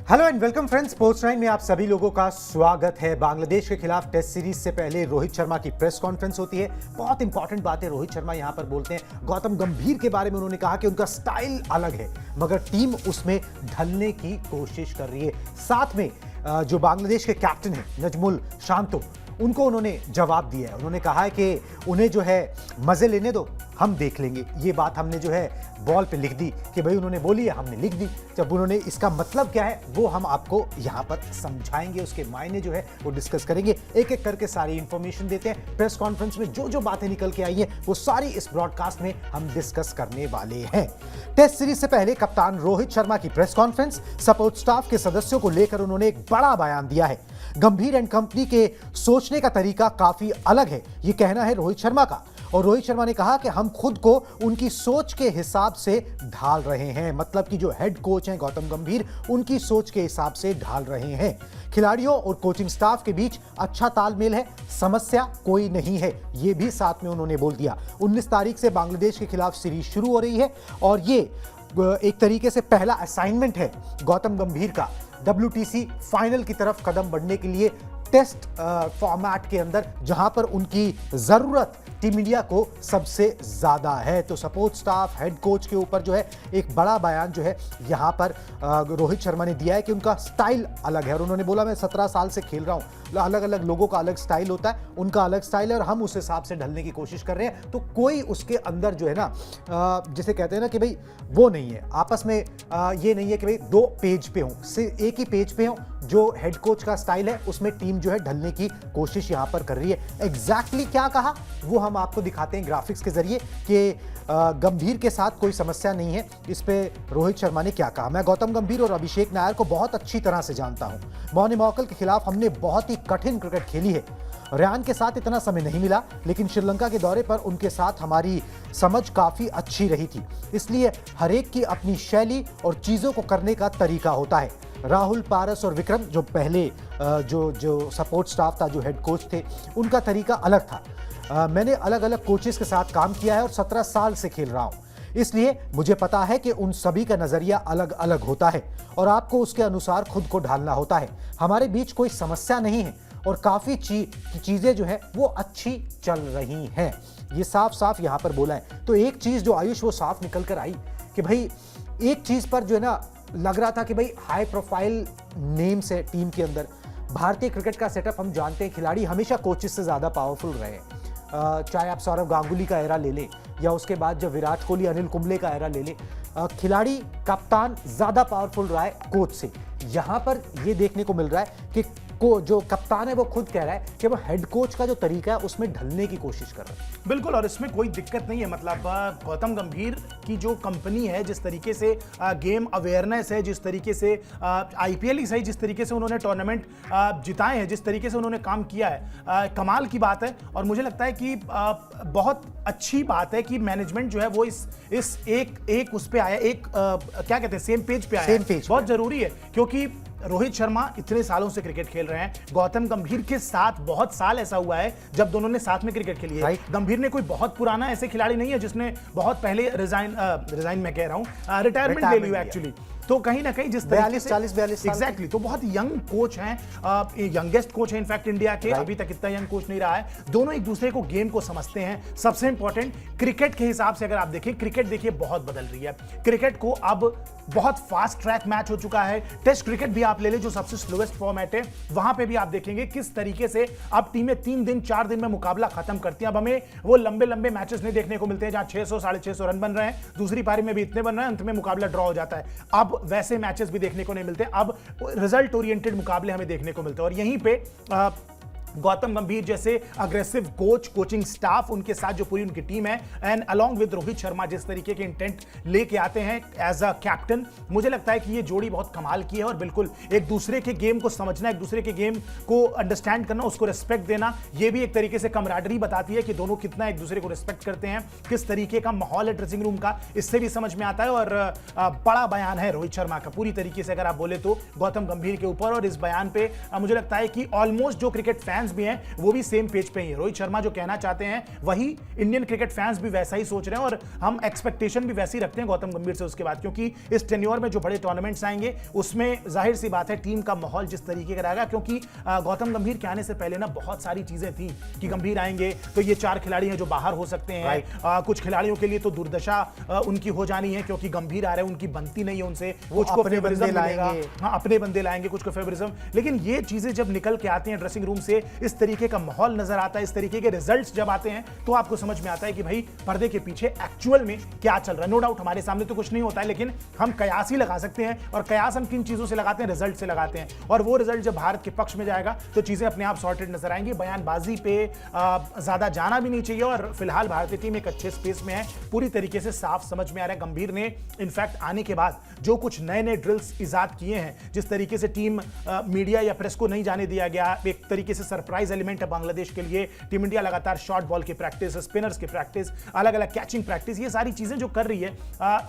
Hello and welcome friends, sports 9 में आप सभी लोगों का स्वागत है। बांग्लादेश के खिलाफ टेस्ट सीरीज से पहले रोहित शर्मा की प्रेस कॉन्फ्रेंस होती है। बहुत इंपॉर्टेंट बात है, रोहित शर्मा यहां पर बोलते हैं। गौतम गंभीर के बारे में उन्होंने कहा कि उनका स्टाइल अलग है मगर टीम उसमें ढलने की कोशिश कर रही है। साथ में जो बांग्लादेश के कैप्टन है नजमुल शांतो, उनको उन्होंने जवाब दिया है। उन्होंने कहा है कि उन्हें जो है मजे लेने दो, हम देख लेंगे। ये बात हमने जो है बॉल पे लिख दी कि भाई उन्होंने बोली है, हमने लिख दी। जब उन्होंने इसका मतलब क्या है वो हम आपको यहाँ पर समझाएंगे, उसके मायने जो है वो डिस्कस करेंगे। एक एक करके सारी इंफॉर्मेशन देते हैं। प्रेस कॉन्फ्रेंस में जो जो बातें निकल के आई हैं वो सारी इस ब्रॉडकास्ट में हम डिस्कस करने वाले हैं। टेस्ट सीरीज से पहले कप्तान रोहित शर्मा की प्रेस कॉन्फ्रेंस, सपोर्ट स्टाफ के सदस्यों को लेकर उन्होंने एक बड़ा बयान दिया है। गंभीर एंड कंपनी के सोचने का तरीका काफी अलग है, ये कहना है रोहित शर्मा का। और रोहित शर्मा ने कहा कि हम खुद को उनकी सोच के हिसाब से ढाल रहे हैं, मतलब कि जो हेड कोच हैं गौतम गंभीर, उनकी सोच के हिसाब से ढाल रहे हैं। खिलाड़ियों और कोचिंग स्टाफ के बीच अच्छा तालमेल है, समस्या कोई नहीं है, यह भी साथ में उन्होंने बोल दिया। 19 तारीख से बांग्लादेश के खिलाफ सीरीज शुरू हो रही है और ये एक तरीके से पहला असाइनमेंट है गौतम गंभीर का WTC फाइनल की तरफ कदम बढ़ने के लिए, टेस्ट फॉर्मेट के अंदर जहां पर उनकी जरूरत टीम इंडिया को सबसे ज्यादा है। तो सपोर्ट स्टाफ, हेड कोच के ऊपर जो है एक बड़ा बयान जो है यहां पर रोहित शर्मा ने दिया है कि उनका स्टाइल अलग है। और उन्होंने बोला मैं 17 साल से खेल रहा हूं, अलग अलग लोगों का अलग स्टाइल होता है, उनका अलग स्टाइल है और हम उस हिसाब से ढलने की कोशिश कर रहे हैं। तो कोई उसके अंदर जो है ना, जिसे कहते हैं ना कि भाई वो नहीं है, आपस में ये नहीं है कि भाई दो पेज पे हों, एक ही पेज पे हों। जो हेड कोच का स्टाइल है उसमें टीम जो है ढलने की कोशिश यहां पर कर रही है। एग्जैक्टली क्या कहा वो हम आपको दिखाते हैं ग्राफिक्स के जरिए कि गंभीर के साथ कोई समस्या नहीं है। इस पे रोहित शर्मा ने क्या कहा। मैं गौतम गंभीर और अभिषेक नायर को बहुत अच्छी तरह से जानता हूं। मौनी मौकल के खिलाफ हमने बहुत ही कठिन क्रिकेट खेली है। रेयान के साथ इतना समय नहीं मिला, लेकिन श्रीलंका के दौरे पर उनके साथ हमारी समझ काफी अच्छी रही थी। इसलिए हर एक की अपनी शैली और चीजों को करने का तरीका होता है। राहुल, पारस और विक्रम जो पहले जो सपोर्ट स्टाफ था, जो हेड कोच थे, उनका तरीका अलग था। मैंने अलग अलग कोचेस के साथ काम किया है और 17 साल से खेल रहा हूं, इसलिए मुझे पता है कि उन सभी का नजरिया अलग अलग होता है और आपको उसके अनुसार खुद को ढालना होता है। हमारे बीच कोई समस्या नहीं है और काफी चीजें जो है वो अच्छी चल रही हैं। ये साफ साफ यहां पर बोला है। तो एक चीज जो आयुष वो साफ निकल कर आई कि भाई एक चीज पर जो है ना लग रहा था कि भाई हाई प्रोफाइल नेम्स है टीम के अंदर। भारतीय क्रिकेट का सेटअप हम जानते हैं, खिलाड़ी हमेशा कोचेस से ज्यादा पावरफुल रहे। चाहे आप सौरव गांगुली का एरा ले लें या उसके बाद जब विराट कोहली, अनिल कुंबले का एरा ले लें, खिलाड़ी, कप्तान ज्यादा पावरफुल रहा है कोच से। यहां पर यह देखने को मिल रहा है कि जो कप्तान है वो खुद कह रहा है कि वो हेड कोच का जो तरीका है उसमें ढलने की कोशिश कर रहा है। बिल्कुल, और इसमें कोई दिक्कत नहीं है। मतलब गौतम गंभीर की जो कंपनी है, जिस तरीके से गेम अवेयरनेस है, जिस तरीके से IPL ही सही, जिस तरीके से उन्होंने टूर्नामेंट जिताए हैं, जिस तरीके से उन्होंने काम किया है, कमाल की बात है। और मुझे लगता है कि बहुत अच्छी बात है कि मैनेजमेंट जो है वो इस एक उस पे आया, एक क्या कहते हैं, सेम पेज पे आया है। बहुत जरूरी है क्योंकि रोहित शर्मा इतने सालों से क्रिकेट खेल रहे हैं। गौतम गंभीर के साथ बहुत साल ऐसा हुआ है जब दोनों ने साथ में क्रिकेट खेली है। गंभीर ने कोई बहुत पुराना ऐसे खिलाड़ी नहीं है जिसने बहुत पहले रिजाइन मैं कह रहा हूं, रिटायरमेंट ले ली एक्चुअली। तो कहीं ना कहीं जिस तरीके से 42 एग्जैक्टली, तो बहुत यंग कोच हैं, यंगेस्ट कोच है इनफैक्ट इंडिया के। अभी तक इतना यंग कोच नहीं रहा है। दोनों एक दूसरे को गेम को समझते हैं। सबसे इंपॉर्टेंट, क्रिकेट के हिसाब से अगर आप देखें, क्रिकेट देखिए बहुत बदल रही है। क्रिकेट को अब बहुत फास्ट ट्रैक मैच हो चुका है। टेस्ट क्रिकेट भी आप ले लें जो सबसे स्लोएस्ट फॉर्मेट है, वहां पे भी आप देखेंगे किस तरीके से अब टीमें 3 दिन 4 दिन में मुकाबला खत्म करती हैं। अब हमें वो लंबे लंबे मैचेस नहीं देखने को मिलते हैं जहां 600 650 रन बन रहे हैं, दूसरी पारी में भी इतने बन रहे हैं, अंत में मुकाबला ड्रॉ हो जाता है। अब वैसे मैचेस भी देखने को नहीं मिलते, अब रिजल्ट ओरिएंटेड मुकाबले हमें देखने को मिलते हैं। और यहीं पे गौतम गंभीर जैसे अग्रेसिव कोच, कोचिंग स्टाफ, उनके साथ जो पूरी उनकी टीम है, and along with Rohit Sharma जिस तरीके के इंटेंट लेके आते हैं एज अ कैप्टन, मुझे लगता है कि ये जोड़ी बहुत कमाल की है। और बिल्कुल एक दूसरे के गेम को समझना, एक दूसरे के गेम को अंडरस्टैंड करना, उसको रिस्पेक्ट देना, ये भी एक तरीके से कमराडरी बताती है कि दोनों कितना एक दूसरे को रिस्पेक्ट करते हैं, किस तरीके का माहौल है ड्रेसिंग रूम का, इससे भी समझ में आता है। और बड़ा बयान है रोहित शर्मा का पूरी तरीके से अगर आप बोले तो गौतम गंभीर के ऊपर। और इस बयान पे मुझे लगता है कि ऑलमोस्ट जो क्रिकेट फैंस फैंस भी हैं वो भी सेम पेज पे ही है। रोहित शर्मा जो कहना चाहते हैं वही इंडियन क्रिकेट फैंस भी वैसा ही सोच रहे हैं, और हम एक्सपेक्टेशन भी वैसी रखते हैं गौतम गंभीर से उसके बाद, क्योंकि इस टेन्योर में जो बड़े टूर्नामेंट्स आएंगे उसमें जाहिर सी बात है टीम का माहौल जिस तरीके का रहेगा, क्योंकि गौतम गंभीर के आने से पहले ना बहुत सारी चीजें थी कि गंभीर आएंगे तो ये 4 खिलाड़ी हैं जो बाहर हो सकते हैं, कुछ खिलाड़ियों के लिए तो दुर्दशा उनकी हो जानी है क्योंकि गंभीर आ रहे हैं, उनकी बनती नहीं है उनसे, कुछ को फेवरिज्म मिलेगा, हाँ अपने बंदे लाएंगे, कुछ को फेवरिज्म। लेकिन ये चीजें जब निकल के आती हैं ड्रेसिंग रूम से, इस तरीके का माहौल नजर आता है, इस तरीके के रिजल्ट्स जब आते हैं तो आपको समझ में आता है कि भाई पर्दे के पीछे एक्चुअल में क्या चल रहा है। नो डाउट हमारे सामने तो कुछ नहीं होता है, लेकिन हम कयास ही लगा सकते हैं, और कयास हम किन चीजों से लगाते हैं, रिजल्ट से लगाते हैं, और वो रिजल्ट जब भारत के पक्ष में जाएगा तो चीजें अपने आप सॉर्टेड नजर आएंगी। बयानबाजी पे ज्यादा जाना भी नहीं चाहिए, और फिलहाल भारतीय टीम एक अच्छे स्पेस में है, पूरी तरीके से साफ समझ में आ रहा है। गंभीर ने इनफैक्ट आने के बाद जो कुछ नए नए ड्रिल्स इजाद किए हैं, जिस तरीके से टीम मीडिया या प्रेस को नहीं जाने दिया गया, एक तरीके से सरप्राइज एलिमेंट है बांग्लादेश के लिए। टीम इंडिया लगातार शॉर्ट बॉल की प्रैक्टिस, स्पिनर्स की प्रैक्टिस, अलग अलग कैचिंग प्रैक्टिस, ये सारी चीजें जो कर रही है,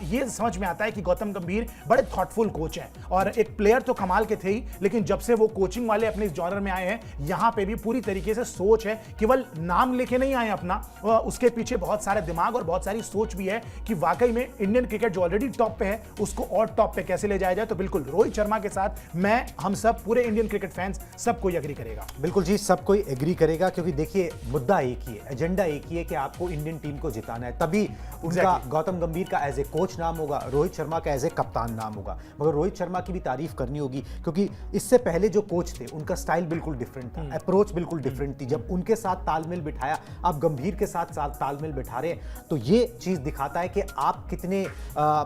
ये समझ में आता है कि गौतम गंभीर बड़े थॉटफुल कोच हैं, और एक प्लेयर तो कमाल के थे ही, लेकिन जब से वो कोचिंग वाले अपने इस जॉनर में आए हैं, यहां पे भी पूरी तरीके से सोच है, केवल नाम लेके नहीं आए अपना, उसके पीछे बहुत सारे दिमाग और बहुत सारी सोच भी है कि वाकई में इंडियन क्रिकेट जो ऑलरेडी टॉप पे है उसको और टॉप पे कैसे ले जाया जाए। तो बिल्कुल रोहित शर्मा के साथ मैं, हम सब पूरे इंडियन क्रिकेट फैंस सब कोई एग्री करेगा। बिल्कुल जी, सब कोई एग्री करेगा, क्योंकि देखिए मुद्दा एक ही है, एजेंडा एक ही है कि आपको इंडियन टीम को जिताना है, तभी उनका गौतम गंभीर का एज ए कोच नाम होगा, रोहित शर्मा का एज ए कप्तान नाम होगा। मगर रोहित शर्मा की भी तारीफ करनी होगी, क्योंकि इससे पहले जो कोच थे उनका स्टाइल बिल्कुल डिफरेंट था, अप्रोच बिल्कुल डिफरेंट थी। जब उनके साथ तालमेल बिठाया, आप गंभीर के साथ तालमेल बिठा रहे हैं, तो ये चीज दिखाता है कि आप कितने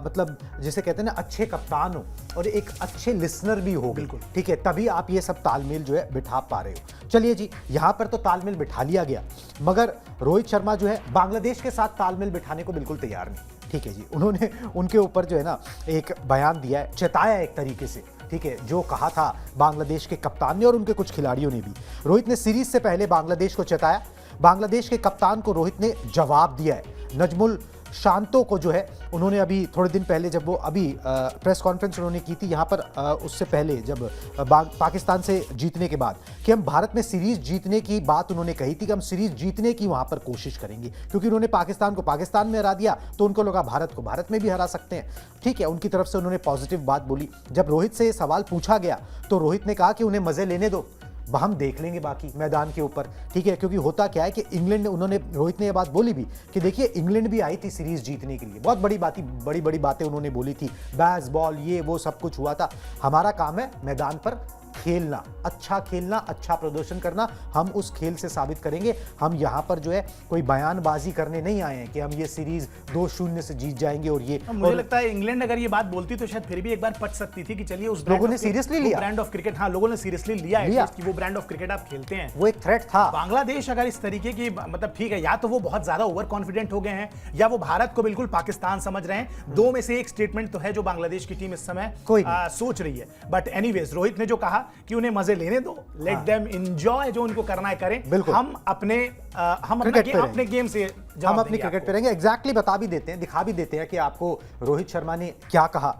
मतलब जिसे कहते हैं ना अच्छे कप्तान हो और एक अच्छे लिसनर भी हो, बिल्कुल ठीक है, तभी आप ये सब तालमेल जो है बिठा पा रहे हो। चलिए जी, यहां पर तो तालमेल बिठा लिया गया, मगर रोहित शर्मा जो है बांग्लादेश के साथ तालमेल बिठाने को बिल्कुल तैयार नहीं। ठीक है जी, उन्होंने उनके ऊपर जो है ना एक बयान दिया है, चेताया एक तरीके से, ठीक है, जो कहा था बांग्लादेश के कप्तान ने और उनके कुछ खिलाड़ियों ने भी। रोहित ने सीरीज से पहले बांग्लादेश को चेताया, बांग्लादेश के कप्तान को रोहित ने जवाब दिया है। नजमुल शांतो को जो है उन्होंने अभी थोड़े दिन पहले, जब वो अभी प्रेस कॉन्फ्रेंस उन्होंने की थी यहाँ पर, उससे पहले जब पाकिस्तान से जीतने के बाद, कि हम भारत में सीरीज जीतने की बात उन्होंने कही थी कि हम सीरीज जीतने की वहाँ पर कोशिश करेंगे, क्योंकि उन्होंने पाकिस्तान को पाकिस्तान में हरा दिया तो उनको लगा भारत को भारत में भी हरा सकते हैं। ठीक है, उनकी तरफ से उन्होंने पॉजिटिव बात बोली। जब रोहित से ये सवाल पूछा गया तो रोहित ने कहा कि उन्हें मजे लेने दो, हम देख लेंगे बाकी मैदान के ऊपर। ठीक है, क्योंकि होता क्या है कि इंग्लैंड, उन्होंने, रोहित ने यह बात बोली भी कि देखिए इंग्लैंड भी आई थी सीरीज जीतने के लिए, बहुत बड़ी बातें उन्होंने बोली थी, बैट्स बॉल ये वो सब कुछ हुआ था। हमारा काम है मैदान पर खेलना, अच्छा प्रदर्शन करना, हम उस खेल से साबित करेंगे। हम यहाँ पर जो है कोई बयानबाजी करने नहीं आए हैं कि हम ये सीरीज 2-0 से जीत जाएंगे। और ये मुझे लगता है इंग्लैंड अगर ये बात बोलती तो शायद फिर भी एक बार पच सकती थी कि चलिए उस लोगों ने सीरियसली लिया, ब्रांड ऑफ क्रिकेट, हाँ लोगों ने सीरियसली लिया कि वो ब्रांड ऑफ क्रिकेट आप खेलते हैं, वो एक थ्रेट था। बांग्लादेश अगर इस तरीके की, मतलब ठीक है, या तो वो बहुत ज्यादा ओवर कॉन्फिडेंट हो गए हैं या वो भारत को बिल्कुल पाकिस्तान समझ रहे हैं। दो में से एक स्टेटमेंट तो है जो बांग्लादेश की टीम इस समय सोच रही है। बट एनीवेज, रोहित ने जो कहा कि उन्हें मजे लेने दो, लेट देम एंजॉय, जो उनको करना है करें, हम अपने गेम से हम अपनी क्रिकेट पे रहेंगे। एग्जैक्टली बता भी देते हैं, दिखा भी देते हैं कि आपको रोहित शर्मा ने क्या कहा।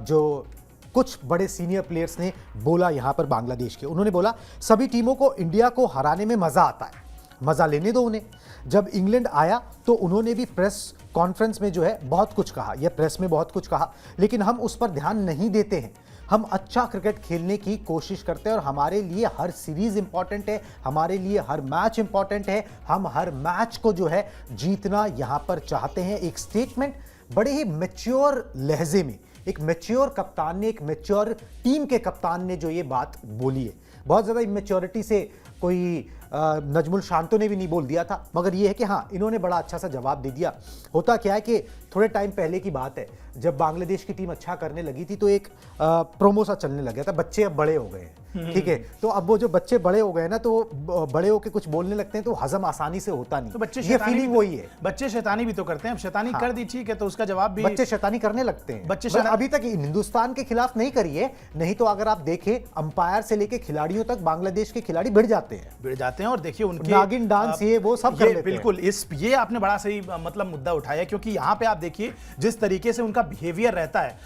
जो कुछ बड़े सीनियर प्लेयर्स ने बोला यहां पर बांग्लादेश के, उन्होंने बोला सभी टीमों को इंडिया को हराने में मजा आता है, मजा लेने दो उन्हें। जब इंग्लैंड आया तो उन्होंने भी प्रेस कॉन्फ्रेंस में जो है बहुत कुछ कहा, यह प्रेस में बहुत कुछ कहा, लेकिन हम उस पर ध्यान नहीं देते हैं। हम अच्छा क्रिकेट खेलने की कोशिश करते हैं और हमारे लिए हर सीरीज इंपॉर्टेंट है, हमारे लिए हर मैच इंपॉर्टेंट है, हम हर मैच को जो है जीतना यहां पर चाहते हैं। एक स्टेटमेंट बड़े ही मैच्योर लहजे में, एक मैच्योर कप्तान ने, एक मैच्योर टीम के कप्तान ने जो ये बात बोली है। बहुत ज़्यादा इमेच्योरिटी से कोई नजमुल शांतो ने भी नहीं बोल दिया था, मगर ये है कि हाँ, इन्होंने बड़ा अच्छा सा जवाब दे दिया। होता क्या है कि थोड़े टाइम पहले की बात है, जब बांग्लादेश की टीम अच्छा करने लगी थी तो एक प्रोमो सा चलने लग गया था, बच्चे अब बड़े हो गए हैं। ठीक है, तो अब वो जो बच्चे बड़े हो गए ना, तो बड़े होके कुछ बोलने लगते हैं तो हजम आसानी से होता नहीं। तो बच्चे, ये फीलिंग वही है, बच्चे शैतानी भी तो करते हैं। अब शैतानी कर दी, ठीक है, तो उसका जवाब भी बच्चे शैतानी करने लगते हैं। बच्चे अभी तक हिंदुस्तान के खिलाफ नहीं करी है, नहीं तो अगर आप देखें अंपायर से लेके खिलाड़ियों तक बांग्लादेश के खिलाड़ी भिड़ जाते हैं। जाते हैं और देखिए उनके नागिन डांस ये वो सब कर लेते हैं। बिल्कुल ये आपने बड़ा सही मतलब मुद्दा उठाया, क्योंकि यहाँ पे आप देखिए जिस तरीके से उनका बिहेवियर रहता है,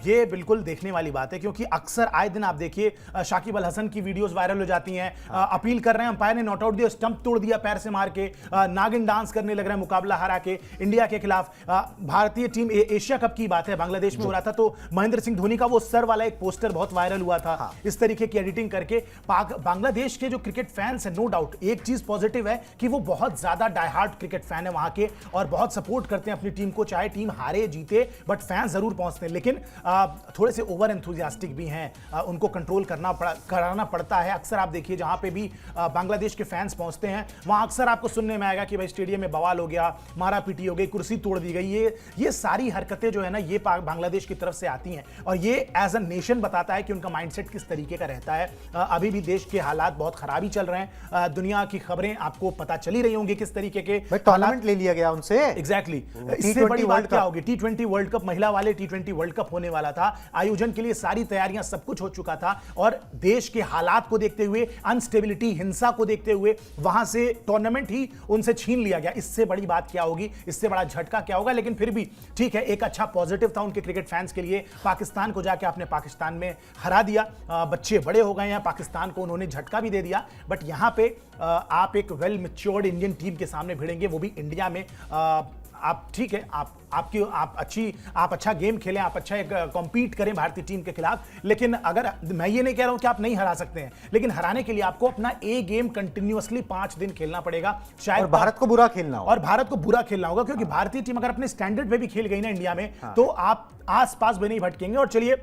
ये बिल्कुल देखने वाली बात है। क्योंकि अक्सर आए दिन आप देखिए शाकिब अल हसन की वीडियोस वायरल हो जाती हैं, अपील कर रहे हैं, अंपायर ने नॉट आउट दिया, स्टंप तोड़ दिया पैर से मार के, नागिन डांस करने लग रहे हैं मुकाबला हरा के इंडिया के खिलाफ। भारतीय टीम एशिया कप की बात है, बांग्लादेश में हो रहा था, तो महेंद्र सिंह धोनी का वो सर वाला एक पोस्टर बहुत वायरल हुआ था। इस तरीके की एडिटिंग करके बांग्लादेश के जो क्रिकेट फैंस है, नो डाउट एक चीज पॉजिटिव है कि वो बहुत ज्यादा डाई-हार्ड क्रिकेट फैन है वहां के, और बहुत सपोर्ट करते हैं अपनी टीम को, चाहे टीम हारे जीते, बट फैंस जरूर पहुंचते हैं। लेकिन थोड़े से ओवर एंथुसियास्टिक भी हैं, उनको कंट्रोल कराना पड़ता है। अक्सर आप देखिए जहां पे भी बांग्लादेश के फैंस पहुंचते हैं, वहां अक्सर आपको सुनने में आएगा कि भाई स्टेडियम में बवाल हो गया, मारा पीटी हो गई, कुर्सी तोड़ दी गई। ये सारी हरकतें जो है ना, ये बांग्लादेश की तरफ से आती हैं, और ये एज अ नेशन बताता है कि उनका माइंडसेट किस तरीके का रहता है। अभी भी देश के हालात बहुत खराब ही चल रहे हैं, दुनिया की खबरें आपको पता चली रही होंगी किस तरीके के टूर्नामेंट ले लिया गया उनसे। एग्जैक्टली इससे बड़ी बात क्या होगी, T20 वर्ल्ड कप, महिला वाले T20 वर्ल्ड कप होने वाला था, आयोजन के लिए सारी तैयारियां सब कुछ हो चुका था, और देश के हालात को देखते हुए, अनस्टेबिलिटी, हिंसा को देखते हुए वहां से टूर्नामेंट ही उनसे छीन लिया गया। इससे बड़ी बात क्या होगी, इससे बड़ा झटका क्या होगा। लेकिन फिर भी ठीक है, एक अच्छा पॉजिटिव था उनके क्रिकेट फैंस के लिए। पाकिस्तान को जाके आपने पाकिस्तान में हरा दिया, बच्चे बड़े हो गए हैं, पाकिस्तान को उन्होंने झटका भी दे दिया। बट यहां पे आप एक वेल मैच्योर्ड इंडियन टीम के सामने भिड़ेंगे, वो भी इंडिया में। आप ठीक है, आप अच्छा गेम खेलें, आप अच्छा कॉम्पीट करें भारतीय टीम के खिलाफ, लेकिन अगर मैं ये नहीं कह रहा हूं कि आप नहीं हरा सकते हैं, लेकिन हराने के लिए आपको अपना ए गेम कंटिन्यूअसली 5 दिन खेलना पड़ेगा। शायद और भारत को बुरा खेलना होगा, और भारत को बुरा खेलना होगा, क्योंकि भारतीय टीम अगर अपने स्टैंडर्ड पे भी खेल गई ना इंडिया में, तो आप आस-पास भी नहीं भटकेंगे। और चलिए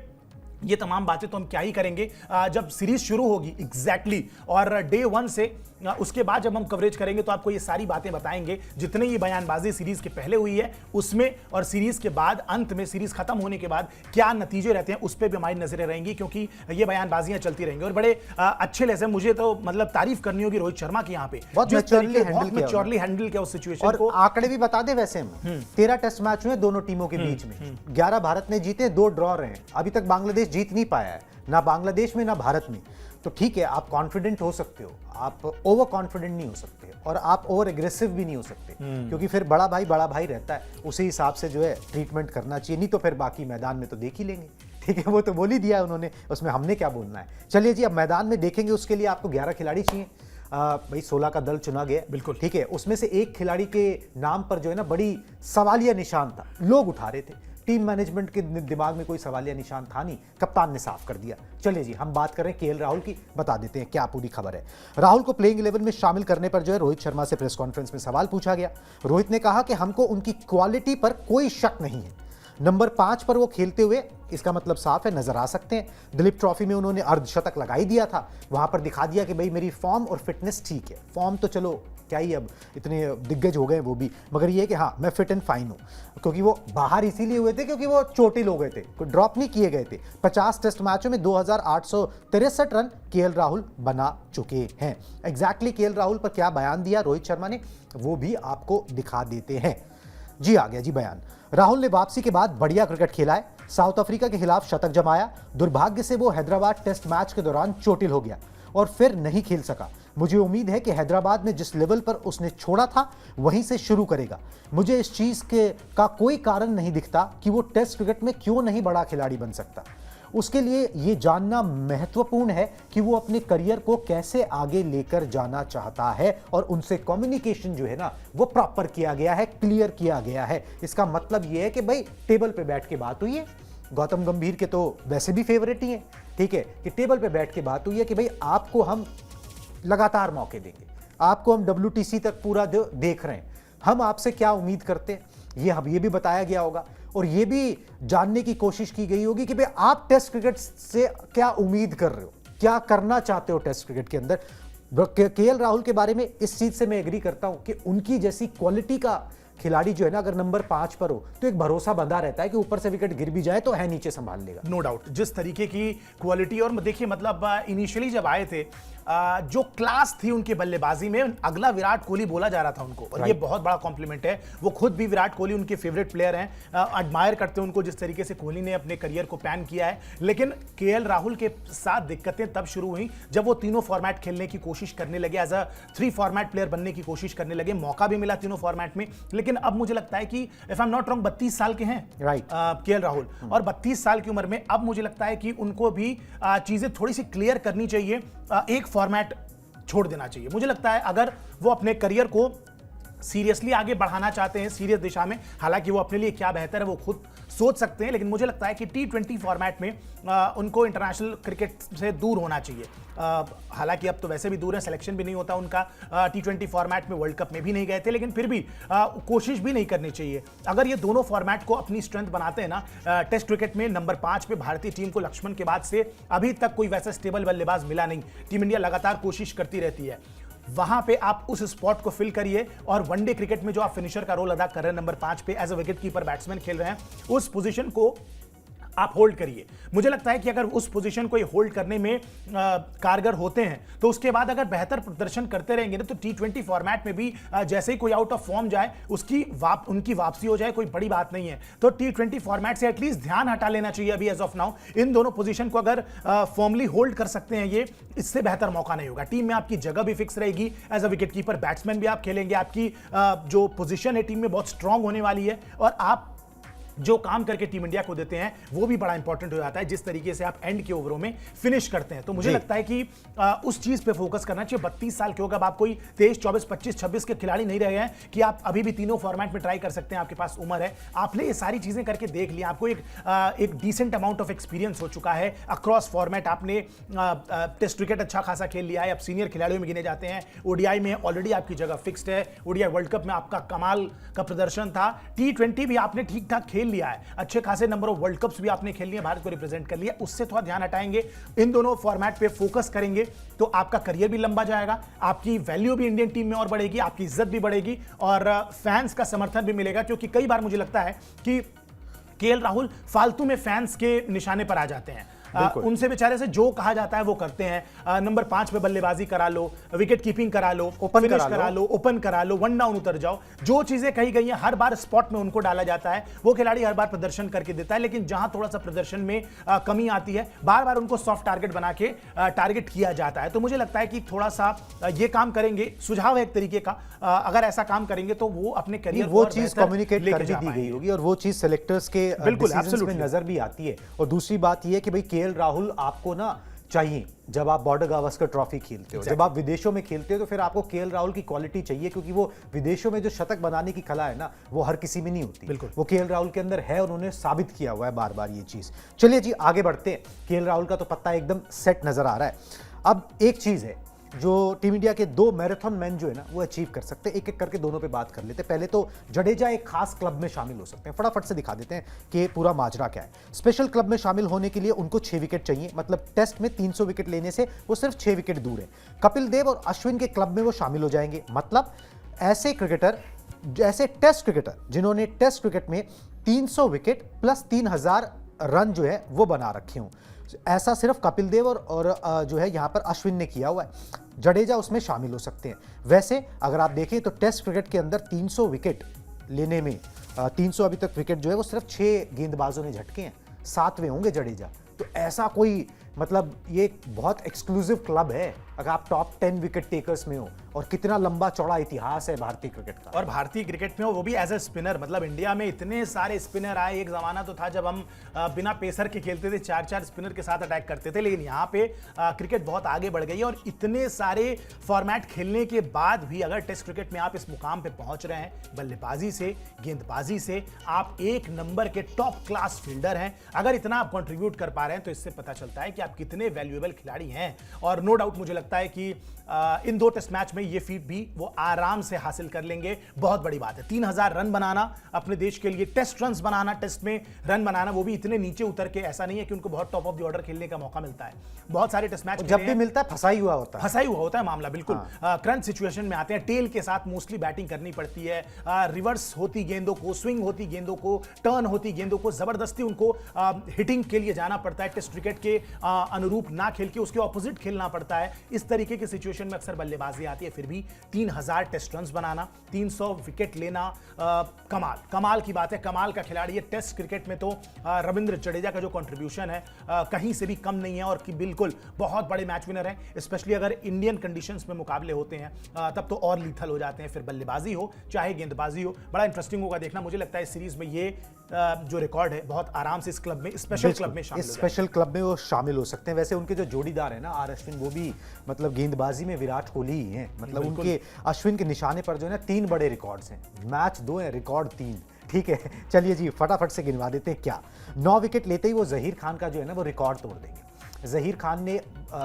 ये तमाम बातें तो हम क्या ही करेंगे जब सीरीज शुरू होगी एग्जैक्टली, और डे 1 से उसके बाद जब हम कवरेज करेंगे तो आपको ये सारी बातें बताएंगे, जितने ये बयानबाजी सीरीज के पहले हुई है उसमें, और सीरीज के बाद अंत में, सीरीज खत्म होने के बाद क्या नतीजे रहते हैं उस पर भी हमारी नजरें रहेंगी, क्योंकि ये बयानबाजियां चलती रहेंगी। और बड़े अच्छे लहजे, मुझे तो मतलब तारीफ करनी होगी रोहित शर्मा की, यहाँ पे बहुत मैच्योरली हैंडल किया उस सिचुएशन को। आंकड़े भी बता दे, वैसे हम 13 टेस्ट मैच हुए दोनों टीमों के बीच में, 11 भारत ने जीते, 2 ड्रॉ रहे हैं। अभी तक बांग्लादेश जीत नहीं पाया है, ना बांग्लादेश में ना भारत में। तो ठीक है, आप कॉन्फिडेंट हो सकते हो, आप ओवर कॉन्फिडेंट नहीं हो सकते, और आप ओवर एग्रेसिव भी नहीं हो सकते, क्योंकि फिर बड़ा भाई रहता है, उसी हिसाब से जो है ट्रीटमेंट करना चाहिए। नहीं तो फिर बाकी मैदान में तो देख ही लेंगे, ठीक है, वो तो बोल ही दिया उन्होंने, उसमें हमने क्या बोलना है। चलिए जी, अब मैदान में देखेंगे, उसके लिए आपको 11 खिलाड़ी चाहिए। भाई 16 का दल चुना गया, बिल्कुल ठीक है। उसमें से एक खिलाड़ी के नाम पर जो है ना बड़ी सवालिया निशान था, लोग उठा रहे थे, टीम मैनेजमेंट के दिमाग में कोई सवालिया निशान था नहीं, कप्तान ने साफ कर दिया। चलिए जी, हम बात करें केएल राहुल की, बता देते हैं क्या पूरी खबर है। राहुल को प्लेइंग 11 में शामिल करने पर जो है रोहित शर्मा से प्रेस कॉन्फ्रेंस में सवाल पूछा गया। रोहित ने कहा कि हमको उनकी क्वालिटी पर कोई शक नहीं है, नंबर 5 पर वो खेलते हुए, इसका मतलब साफ है, नजर आ सकते हैं। दिलीप ट्रॉफी में उन्होंने अर्धशतक लगा ही दिया था, वहां पर दिखा दिया कि भाई मेरी फॉर्म और फिटनेस ठीक है। फॉर्म तो चलो क्या ही, अब इतने दिग्गज हो गए वो भी, मगर ये है कि हाँ मैं फिट एंड फाइन हूँ, क्योंकि वो बाहर इसीलिए हुए थे क्योंकि वो चोटिल हो गए थे, ड्रॉप नहीं किए गए थे। 50 टेस्ट मैचों में 2863 रन केएल राहुल बना चुके हैं। एग्जैक्टली केएल राहुल पर क्या बयान दिया रोहित शर्मा ने, वो भी आपको दिखा देते हैं। जी आ गया जी बयान। राहुल ने वापसी के बाद बढ़िया क्रिकेट खेला है, साउथ अफ्रीका के खिलाफ शतक जमाया। दुर्भाग्य से वो हैदराबाद टेस्ट मैच के दौरान चोटिल हो गया और फिर नहीं खेल सका। मुझे उम्मीद है कि हैदराबाद में जिस लेवल पर उसने छोड़ा था वहीं से शुरू करेगा। मुझे इस चीज का कोई कारण नहीं दिखता कि वो टेस्ट क्रिकेट में क्यों नहीं बड़ा खिलाड़ी बन सकता। उसके लिए ये जानना महत्वपूर्ण है कि वो अपने करियर को कैसे आगे लेकर जाना चाहता है, और उनसे कम्युनिकेशन जो है ना वो प्रॉपर किया गया है, क्लियर किया गया है। इसका मतलब ये है कि भाई टेबल पे बैठ के बात हुई है। गौतम गंभीर के तो वैसे भी फेवरेट ही है, ठीक है, कि टेबल पे बैठ के बात हुई है कि भाई आपको हम लगातार मौके देंगे, आपको हम WTC तक पूरा देख रहे हैं, हम आपसे क्या उम्मीद करते हैं ये भी बताया गया होगा, और ये भी जानने की कोशिश की गई होगी कि भाई आप टेस्ट क्रिकेट से क्या उम्मीद कर रहे हो, क्या करना चाहते हो टेस्ट क्रिकेट के अंदर। केएल राहुल के बारे में इस चीज से मैं एग्री करता हूं कि उनकी जैसी क्वालिटी का खिलाड़ी जो है ना, अगर नंबर 5 पर हो तो एक भरोसा बंधा रहता है कि ऊपर से विकेट गिर भी जाए तो है नीचे संभाल लेगा। नो डाउट, जिस तरीके की क्वालिटी, और देखिए मतलब इनिशियली जब आए थे जो क्लास थी उनकी बल्लेबाजी में, अगला विराट कोहली बोला जा रहा था उनको, और ये बहुत बड़ा कॉम्प्लीमेंट है। वो खुद भी विराट कोहली उनके फेवरेट प्लेयर हैं, एडमायर करते हैं उनको जिस तरीके से कोहली ने अपने करियर को पैन किया है। लेकिन केएल राहुल के साथ दिक्कतें तब शुरू हुई जब वो तीनों फॉर्मेट खेलने की कोशिश करने लगे, एज अ 3 फॉर्मेट प्लेयर बनने की कोशिश करने लगे। मौका भी मिला तीनों फॉर्मेट में, लेकिन अब मुझे लगता है कि if I am not wrong 32 साल के हैं केएल राहुल, और 32 साल की उम्र में अब मुझे लगता है कि उनको भी चीजें थोड़ी सी क्लियर करनी चाहिए, एक फॉर्मेट छोड़ देना चाहिए। मुझे लगता है अगर वो अपने करियर को सीरियसली आगे बढ़ाना चाहते हैं, सीरियस दिशा में, हालांकि वो अपने लिए क्या बेहतर है वो खुद सोच सकते हैं, लेकिन मुझे लगता है कि T20 फॉर्मेट में उनको इंटरनेशनल क्रिकेट से दूर होना चाहिए। हालांकि अब तो वैसे भी दूर है, सिलेक्शन भी नहीं होता उनका T20 फॉर्मेट में, वर्ल्ड कप में भी नहीं गए थे, लेकिन फिर भी कोशिश भी नहीं करनी चाहिए। अगर ये दोनों फॉर्मेट को अपनी स्ट्रेंथ बनाते हैं ना, टेस्ट क्रिकेट में नंबर 5 पे भारतीय टीम को लक्ष्मण के बाद से अभी तक कोई वैसा स्टेबल बल्लेबाज मिला नहीं। टीम इंडिया लगातार कोशिश करती रहती है, वहां पे आप उस स्पॉट को फिल करिए, और वनडे क्रिकेट में जो आप फिनिशर का रोल अदा कर रहे हैं, नंबर 5 पे as a wicket keeper batsman खेल रहे हैं, उस पोजीशन को आप होल्ड करिए। मुझे लगता है कि अगर उस पोजीशन को होल्ड करने में कारगर होते हैं, तो उसके बाद अगर बेहतर प्रदर्शन करते रहेंगे ना, तो T20 फॉर्मेट में भी जैसे ही कोई आउट ऑफ फॉर्म जाए उनकी वापसी हो जाए, कोई बड़ी बात नहीं है। तो T20 फॉर्मेट से एटलीस्ट ध्यान हटा लेना चाहिए अभी एज ऑफ नाउ। इन दोनों पोजीशन को अगर फॉर्मली होल्ड कर सकते हैं, ये इससे बेहतर मौका नहीं होगा। टीम में आपकी जगह भी फिक्स रहेगी, as a wicket keeper batsman भी आप खेलेंगे, आपकी जो पोजीशन है टीम में बहुत स्ट्रांग होने वाली है, और आप जो काम करके टीम इंडिया को देते हैं वो भी बड़ा इंपॉर्टेंट हो जाता है, जिस तरीके से आप एंड के ओवरों में फिनिश करते हैं। तो मुझे लगता है कि उस चीज पे फोकस करना चाहिए। 32 साल के होगा, अब आप कोई 23, 24, 25, 26 के खिलाड़ी नहीं रहे हैं कि आप अभी भी तीनों फॉर्मेट में ट्राई कर सकते हैं, आपके पास उम्र है, आपने ये सारी चीजें करके देख लिया, आपको एक डिसेंट अमाउंट ऑफ एक्सपीरियंस हो चुका है अक्रॉस फॉर्मेट। आपने टेस्ट क्रिकेट अच्छा खासा खेल लिया है, अब सीनियर खिलाड़ियों में गिने जाते हैं। ओडीआई में ऑलरेडी आपकी जगह फिक्स्ड है, ओडीआई वर्ल्ड कप में आपका कमाल का प्रदर्शन था, T20 भी आपने ठीक ठाक खेल लिया है, अच्छे खासे नंबर ऑफ वर्ल्ड कप्स भी आपने खेल लिए, भारत को रिप्रेजेंट कर लिया। उससे थोड़ा ध्यान हटाएंगे, इन दोनों फॉर्मेट पे फोकस करेंगे, तो आपका करियर भी लंबा जाएगा, आपकी वैल्यू भी इंडियन टीम में और बढ़ेगी, आपकी इज्जत भी बढ़ेगी, और फैंस का समर्थन भी मिलेगा। क्योंकि कई बार मुझे लगता है कि केएल राहुल फालतू में फैंस के निशाने पर आ जाते हैं, उनसे बेचारे से जो कहा जाता है वो करते हैं। नंबर 5 पे बल्लेबाजी करा लो, विकेट कीपिंग करा लो, ओपन करा लो, वन डाउन उतर जाओ, जो चीजें कही गई हैं हर बार स्पॉट में उनको डाला जाता है। वो खिलाड़ी हर बार प्रदर्शन करके देता है, लेकिन जहां थोड़ा सा प्रदर्शन में कमी आती है, बार बार उनको सॉफ्ट टारगेट बना के टारगेट किया जाता है। तो मुझे लगता है कि थोड़ा सा ये काम करेंगे, सुझाव है एक तरीके का, अगर ऐसा काम करेंगे तो वो अपने करियर वो चीज कम्युनिकेट कर दी गई होगी, और वो चीज सेलेक्टर्स के डिसीजंस में नजर भी आती है। और दूसरी बात ये कि भाई केएल राहुल आपको ना चाहिए, जब आप बॉर्डर गावस्कर ट्रॉफी खेलते हो, जब आप विदेशों में खेलते हो, तो फिर आपको केएल राहुल की क्वालिटी चाहिए, क्योंकि वो विदेशों में जो शतक बनाने की कला है ना, वो हर किसी में नहीं होती। बिल्कुल, वो केएल राहुल के अंदर है, उन्होंने साबित किया हुआ है बार बार ये चीज। चलिए जी आगे बढ़ते हैं। केएल राहुल का तो पत्ता एकदम सेट नजर आ रहा है। अब एक चीज है जो टीम इंडिया के 2 मैराथन मैन जो है ना वो अचीव कर सकते हैं, एक एक करके दोनों पे बात कर लेते हैं। पहले तो जडेजा एक खास क्लब में शामिल हो सकते हैं, फटाफट से दिखा देते हैं कि पूरा माजरा क्या है। स्पेशल क्लब में शामिल होने के लिए उनको 6 विकेट चाहिए, मतलब टेस्ट में 300 विकेट लेने से वो सिर्फ 6 विकेट दूर है। कपिल देव और अश्विन के क्लब में वो शामिल हो जाएंगे, मतलब ऐसे टेस्ट क्रिकेटर जिन्होंने टेस्ट क्रिकेट में 300 विकेट प्लस 3000 रन जो है वो बना रखे हों, ऐसा सिर्फ कपिल देव और जो है यहाँ पर अश्विन ने किया हुआ है। जडेजा उसमें शामिल हो सकते हैं। वैसे अगर आप देखें तो टेस्ट क्रिकेट के अंदर 300 विकेट लेने में 300 अभी तक विकेट जो है वो सिर्फ 6 गेंदबाजों ने झटके हैं, 7वें होंगे जडेजा। तो ऐसा कोई मतलब ये एक बहुत एक्सक्लूसिव क्लब है अगर आप टॉप 10 विकेट टेकर्स में हो, और कितना लंबा चौड़ा इतिहास है भारतीय क्रिकेट का। और भारतीय क्रिकेट में वो भी एज ए स्पिनर, मतलब इंडिया में इतने सारे स्पिनर आए, एक जमाना तो था जब हम बिना पेसर के खेलते थे, 4-4 स्पिनर के साथ अटैक करते थे, लेकिन यहाँ पे क्रिकेट बहुत आगे बढ़ गई है, और इतने सारे फॉर्मेट खेलने के बाद भी अगर टेस्ट क्रिकेट में आप इस मुकाम पे पहुंच रहे हैं, बल्लेबाजी से, गेंदबाजी से आप एक नंबर के टॉप क्लास फील्डर हैं, अगर इतना आप कंट्रीब्यूट कर पा रहे हैं, तो इससे पता चलता है कि आप कितने वैल्यूएबल खिलाड़ी हैं। और नो डाउट मुझे लगता है कि इन 2 टेस्ट मैच में ये फीट भी वो आराम से हासिल कर लेंगे। बहुत बड़ी बात है 3000 रन बनाना अपने देश के लिए, टेस्ट रन बनाना, टेस्ट में रन बनाना, वो भी इतने नीचे उतर के। ऐसा नहीं है कि उनको बहुत टॉप ऑफ द ऑर्डर खेलने का मौका मिलता है, बहुत सारे टेस्ट मैच जब भी मिलता है फंसा ही हुआ होता है मामला। बिल्कुल करंट सिचुएशन में आते हैं, टेल के साथ मोस्टली बैटिंग करनी पड़ती है, रिवर्स होती गेंदों को, स्विंग होती गेंदों को, टर्न होती गेंदों को, जबरदस्ती उनको हिटिंग के लिए जाना पड़ता है, टेस्ट क्रिकेट के अनुरूप ना खेल के उसके ऑपोजिट खेलना पड़ता है। इस तरीके की सिचुएशन में अक्सर बल्लेबाजी आती है। फिर भी 3000 टेस्ट रन बनाना, 300 विकेट लेना, कमाल की बात है। कमाल का खिलाड़ी है। टेस्ट क्रिकेट में तो रविंद्र जडेजा का जो कंट्रीब्यूशन है कहीं से भी कम नहीं है, और कि बिल्कुल बहुत बड़े मैच विनर हैं। स्पेशली अगर इंडियन कंडीशंस में मुकाबले होते हैं तब तो और लीथल हो जाते हैं। फिर बल्लेबाजी हो चाहे गेंदबाजी हो, बड़ा इंटरेस्टिंग होगा देखना। मुझे लगता है इस सीरीज में ये जो रिकॉर्ड है बहुत आराम से इस क्लब में, स्पेशल क्लब में शामिल हो जाएगा। स्पेशल क्लब में वो शामिल हो सकते हैं। वैसे उनके जो जोड़ीदार है ना आर अश्विन, वो भी मतलब गेंदबाजी में विराट कोहली ही हैं। मतलब उनके अश्विन के निशाने पर जो है ना 3 बड़े रिकॉर्ड्स हैं, मैच 2 है, रिकॉर्ड 3। ठीक है, चलिए जी फटाफट से गिनवा देते हैं क्या। 9 विकेट लेते ही वो जहीर खान का जो है ना वो रिकॉर्ड तोड़ देंगे। जहीर खान ने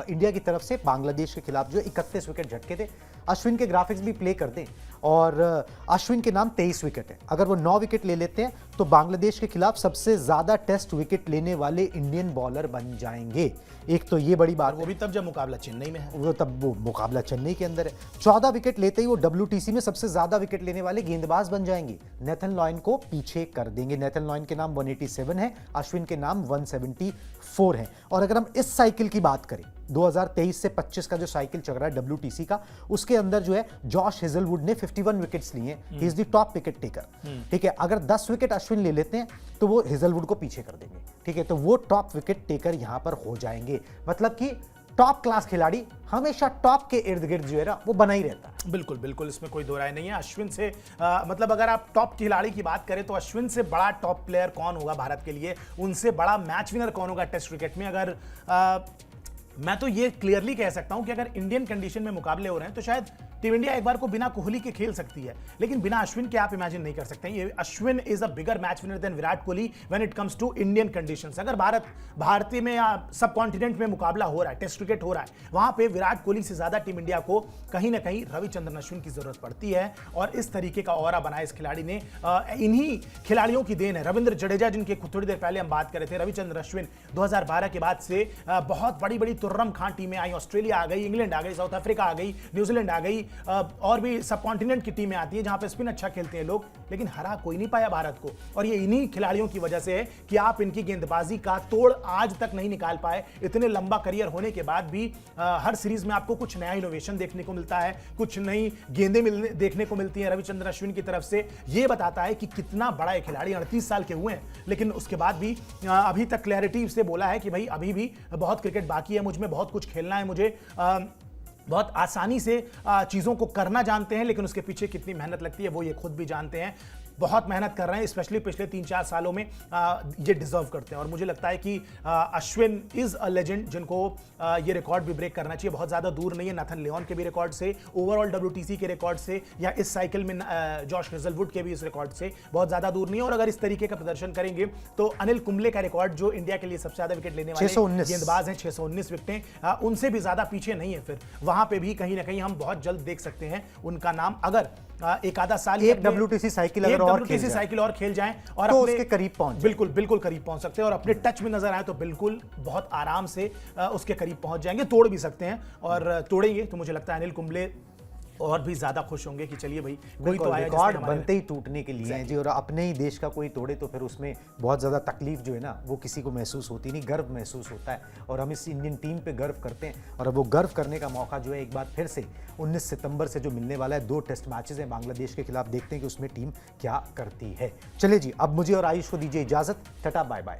इंडिया की तरफ से बांग्लादेश के खिलाफ जो 31 विकेट झटके थे। अश्विन के ग्राफिक्स भी प्ले कर दें, और अश्विन के नाम 23 विकेट है। अगर वो 9 विकेट ले लेते हैं तो बांग्लादेश के खिलाफ सबसे ज्यादा टेस्ट विकेट लेने वाले इंडियन बॉलर बन जाएंगे। एक तो ये बड़ी बात, वो भी तब जब मुकाबला चेन्नई में है, वो मुकाबला चेन्नई के अंदर है। 14 विकेट लेते ही वो WTC में सबसे ज्यादा विकेट लेने वाले गेंदबाज बन जाएंगे। नेथन लॉयन को पीछे कर देंगे। नेथन लॉयन के नाम 187 है, अश्विन के नाम 174 है। और अगर हम इस साइकिल की बात करें, 2023 से 25 का जो साइकिल चल रहा है WTC का, उसके अंदर जो है जॉश हेजलवुड ने 51 विकेट्स लिए हैं। He is the top wicket taker. ठीक है, अगर 10 विकेट अश्विन ले लेते हैं तो वो हेजलवुड को पीछे कर देंगे। ठीक है, तो वो टॉप विकेट टेकर यहां पर हो जाएंगे। मतलब कि टॉप क्लास खिलाड़ी हमेशा टॉप के इर्द गिर्द जो है ना वो बना ही रहता है। बिल्कुल बिल्कुल, इसमें कोई दो राय नहीं है। अश्विन से मतलब अगर आप टॉप खिलाड़ी की बात करें तो अश्विन से बड़ा टॉप प्लेयर कौन होगा भारत के लिए, उनसे बड़ा मैच विनर कौन होगा टेस्ट क्रिकेट में। अगर मैं तो ये क्लियरली कह सकता हूं कि अगर इंडियन कंडीशन में मुकाबले हो रहे हैं तो शायद टीम इंडिया एक बार को बिना कोहली के खेल सकती है, लेकिन बिना अश्विन के आप इमेजिन नहीं कर सकते। ये Ashwin is a bigger match winner than Virat Kohli when it comes to Indian conditions. अगर भारतीय में या सब कॉन्टिनेंट में मुकाबला हो रहा है, टेस्ट क्रिकेट हो रहा है, वहां पे विराट कोहली से ज्यादा टीम इंडिया को कहीं ना कहीं रविचंद्रन अश्विन की जरूरत पड़ती है। और इस तरीके का ऑरा बनाया इस खिलाड़ी ने, इन्हीं खिलाड़ियों की देन है। रविंद्र जडेजा जिनके थोड़ी देर पहले हम बात कर रहे थे, रविचंद्रन अश्विन 2012 के बाद से बहुत बड़ी बड़ी तुर्रम खान टीमें आई, ऑस्ट्रेलिया आ गई, इंग्लैंड आ गई, साउथ अफ्रीका आ गई, न्यूजीलैंड आ गई, और भी सब कॉन्टिनेंट की टीमें आती हैं जहां पे स्पिन अच्छा खेलते हैं लोग, लेकिन हरा कोई नहीं पाया भारत को। और ये इन्हीं खिलाड़ियों की वजह से है कि आप इनकी गेंदबाजी का तोड़ आज तक नहीं निकाल पाए। इतने लंबा करियर होने के बाद भी हर सीरीज में आपको कुछ नया इनोवेशन देखने को मिलता है, कुछ नई गेंदें देखने को मिलती हैं रविचंद्रन अश्विन की तरफ से। ये बताता है कि कितना बड़ा एक खिलाड़ी, 38 साल के हुए हैं, लेकिन उसके बाद भी अभी तक क्लैरिटी से बोला है कि भाई अभी भी बहुत क्रिकेट बाकी है, मुझ में बहुत कुछ खेलना है, मुझे बहुत आसानी से चीज़ों को करना जानते हैं, लेकिन उसके पीछे कितनी मेहनत लगती है वो ये खुद भी जानते हैं। बहुत मेहनत कर रहे हैं, स्पेशली पिछले 3-4 सालों में ये डिजर्व करते हैं। और मुझे लगता है कि अश्विन इज अ लेजेंड जिनको ये रिकॉर्ड भी ब्रेक करना चाहिए। बहुत ज़्यादा दूर नहीं है नाथन लियोन के भी रिकॉर्ड से, ओवरऑल WTC के रिकॉर्ड से, या इस साइकिल में जॉश हेजलवुड के भी इस रिकॉर्ड से बहुत ज़्यादा दूर नहीं है। और अगर इस तरीके का प्रदर्शन करेंगे तो अनिल कुंबले का रिकॉर्ड, जो इंडिया के लिए सबसे ज़्यादा विकेट लेने वाले गेंदबाज हैं, 619 विकेटें, उनसे भी ज़्यादा पीछे नहीं है। फिर वहाँ पे भी कहीं ना कहीं हम बहुत जल्द देख सकते हैं उनका नाम। अगर एक आधा साल एक WTC साइकिल और खेल जाएं और तो अपने उसके करीब पहुंच, बिल्कुल करीब पहुंच सकते हैं, और अपने टच में नजर आए तो बिल्कुल बहुत आराम से उसके करीब पहुंच जाएंगे, तोड़ भी सकते हैं। और तोड़ेंगे तो मुझे लगता है अनिल कुंबले और भी ज्यादा खुश होंगे कि चलिए भाई कोई तो आया। रिकॉर्ड बनते ही टूटने के लिए हैं जी, और अपने ही देश का कोई तोड़े तो फिर उसमें बहुत ज़्यादा तकलीफ जो है ना वो किसी को महसूस होती नहीं, गर्व महसूस होता है। और हम इस इंडियन टीम पे गर्व करते हैं, और अब वो गर्व करने का मौका जो है एक बार फिर से 19 सितंबर से जो मिलने वाला है, 2 टेस्ट मैचेस हैं बांग्लादेश के खिलाफ, देखते हैं कि उसमें टीम क्या करती है। चलिए जी, अब मुझे और आयुष को दीजिए इजाजत, टाटा बाय बाय।